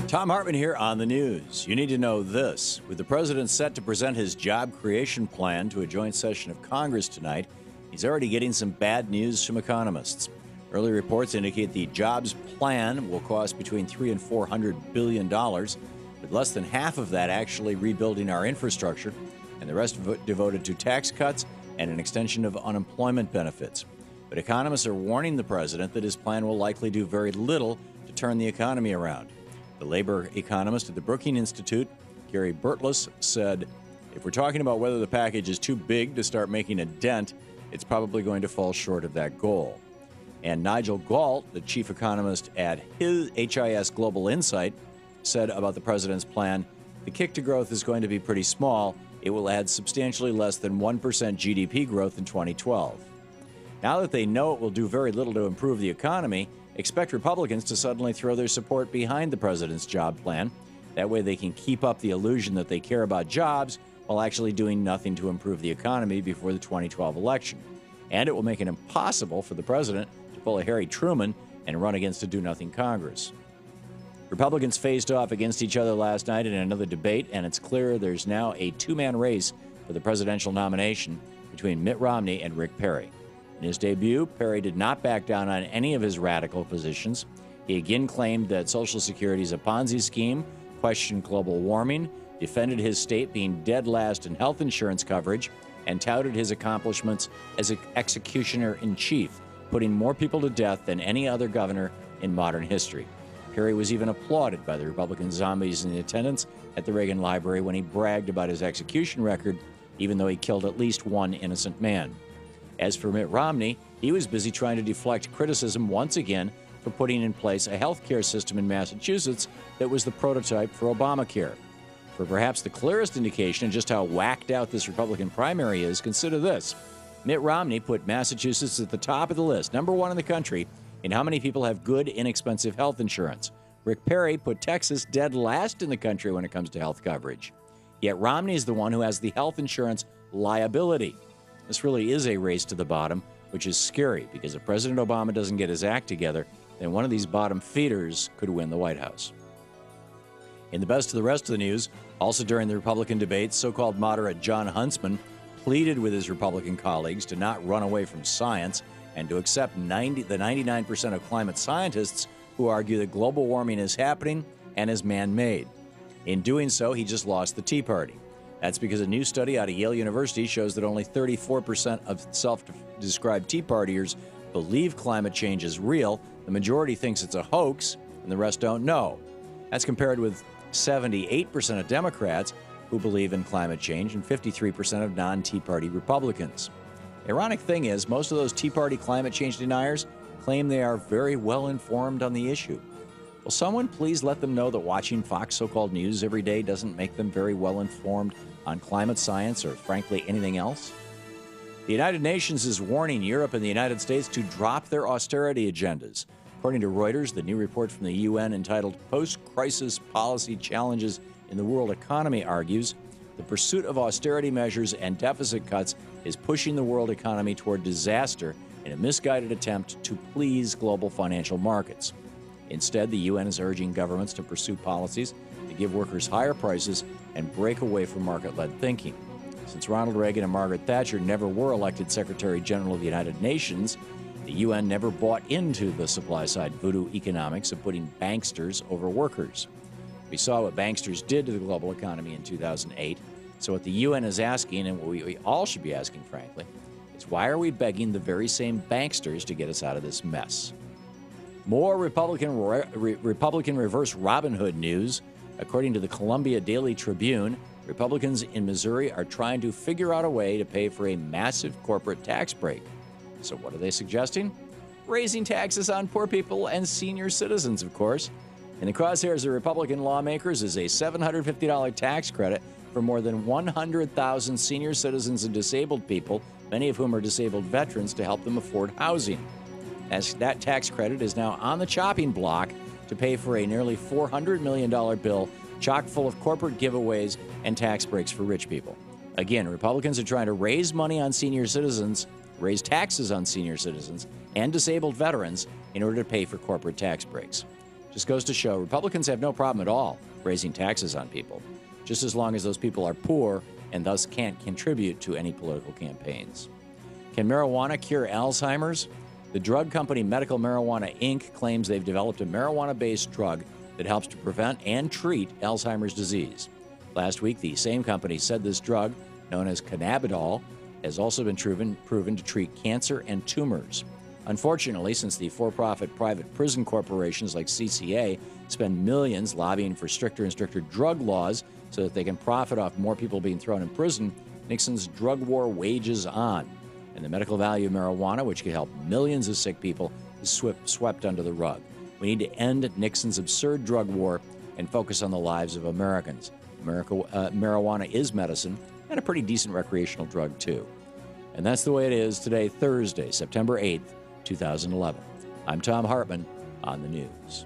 Thom Hartmann here on the news. You need to know this. With the president set to present his job creation plan to a joint session of Congress tonight, he's already getting some bad news from economists. Early reports indicate the jobs plan will cost between $300 and $400 billion, with less than half of that actually rebuilding our infrastructure, and the rest of it devoted to tax cuts and an extension of unemployment benefits. But economists are warning the president that his plan will likely do very little to turn the economy around. The labor economist at the Brookings Institute, Gary Burtless, said, if we're talking about whether the package is too big to start making a dent, it's probably going to fall short of that goal. And Nigel Galt, the chief economist at his HIS Global Insight, said about the president's plan, the kick to growth is going to be pretty small. It will add substantially less than 1% GDP growth in 2012. Now that they know it will do very little to improve the economy, expect Republicans to suddenly throw their support behind the president's job plan. That way they can keep up the illusion that they care about jobs while actually doing nothing to improve the economy before the 2012 election. And it will make it impossible for the president to pull a Harry Truman and run against a do-nothing Congress. Republicans faced off against each other last night in another debate, and it's clear there's now a two-man race for the presidential nomination between Mitt Romney and Rick Perry. In his debut, Perry did not back down on any of his radical positions. He again claimed that Social Security is a Ponzi scheme, questioned global warming, defended his state being dead last in health insurance coverage, and touted his accomplishments as an executioner-in-chief, putting more people to death than any other governor in modern history. Perry was even applauded by the Republican zombies in attendance at the Reagan Library when he bragged about his execution record, even though he killed at least one innocent man. As for Mitt Romney, he was busy trying to deflect criticism once again for putting in place a health care system in Massachusetts that was the prototype for Obamacare. For perhaps the clearest indication of just how whacked out this Republican primary is, consider this. Mitt Romney put Massachusetts at the top of the list, number one in the country, in how many people have good, inexpensive health insurance. Rick Perry put Texas dead last in the country when it comes to health coverage. Yet Romney is the one who has the health insurance liability. This really is a race to the bottom, which is scary because if President Obama doesn't get his act together, then one of these bottom feeders could win the White House. In the best of the rest of the news, also during the Republican debates, so-called moderate Jon Huntsman pleaded with his Republican colleagues to not run away from science and to accept the 99% of climate scientists who argue that global warming is happening and is man-made. In doing so, he just lost the Tea Party. That's because a new study out of Yale University shows that only 34% of self-described Tea Partiers believe climate change is real. The majority thinks it's a hoax, and the rest don't know. That's compared with 78% of Democrats who believe in climate change and 53% of non-Tea Party Republicans. The ironic thing is, most of those Tea Party climate change deniers claim they are very well informed on the issue. Will someone please let them know that watching Fox so-called news every day doesn't make them very well informed on climate science or, frankly, anything else? The United Nations is warning Europe and the United States to drop their austerity agendas. According to Reuters, the new report from the UN entitled Post-Crisis Policy Challenges in the World Economy argues the pursuit of austerity measures and deficit cuts is pushing the world economy toward disaster in a misguided attempt to please global financial markets. Instead, the UN is urging governments to pursue policies to give workers higher prices and break away from market-led thinking. Since Ronald Reagan and Margaret Thatcher never were elected Secretary General of the United Nations, the UN never bought into the supply-side voodoo economics of putting banksters over workers. We saw what banksters did to the global economy in 2008. So what the UN is asking, and what we all should be asking, frankly, is why are we begging the very same banksters to get us out of this mess? More Republican reverse Robin Hood news. According to the Columbia Daily Tribune, Republicans in Missouri are trying to figure out a way to pay for a massive corporate tax break. So what are they suggesting? Raising taxes on poor people and senior citizens, of course. In the crosshairs of Republican lawmakers is a $750 tax credit for more than 100,000 senior citizens and disabled people, many of whom are disabled veterans, to help them afford housing. As that tax credit is now on the chopping block to pay for a nearly $400 million bill chock full of corporate giveaways and tax breaks for rich people. Again, Republicans are trying to raise money on senior citizens, raise taxes on senior citizens and disabled veterans in order to pay for corporate tax breaks. Just goes to show Republicans have no problem at all raising taxes on people, just as long as those people are poor and thus can't contribute to any political campaigns. Can marijuana cure Alzheimer's? The drug company Medical Marijuana Inc. claims they've developed a marijuana-based drug that helps to prevent and treat Alzheimer's disease. Last week, the same company said this drug, known as cannabidiol, has also been proven to treat cancer and tumors. Unfortunately, since the for-profit private prison corporations like CCA spend millions lobbying for stricter and stricter drug laws so that they can profit off more people being thrown in prison, Nixon's drug war wages on. And the medical value of marijuana, which could help millions of sick people, is swept under the rug. We need to end Nixon's absurd drug war and focus on the lives of Americans. Marijuana is medicine and a pretty decent recreational drug, too. And that's the way it is today, Thursday, September 8th, 2011. I'm Thom Hartmann on the news.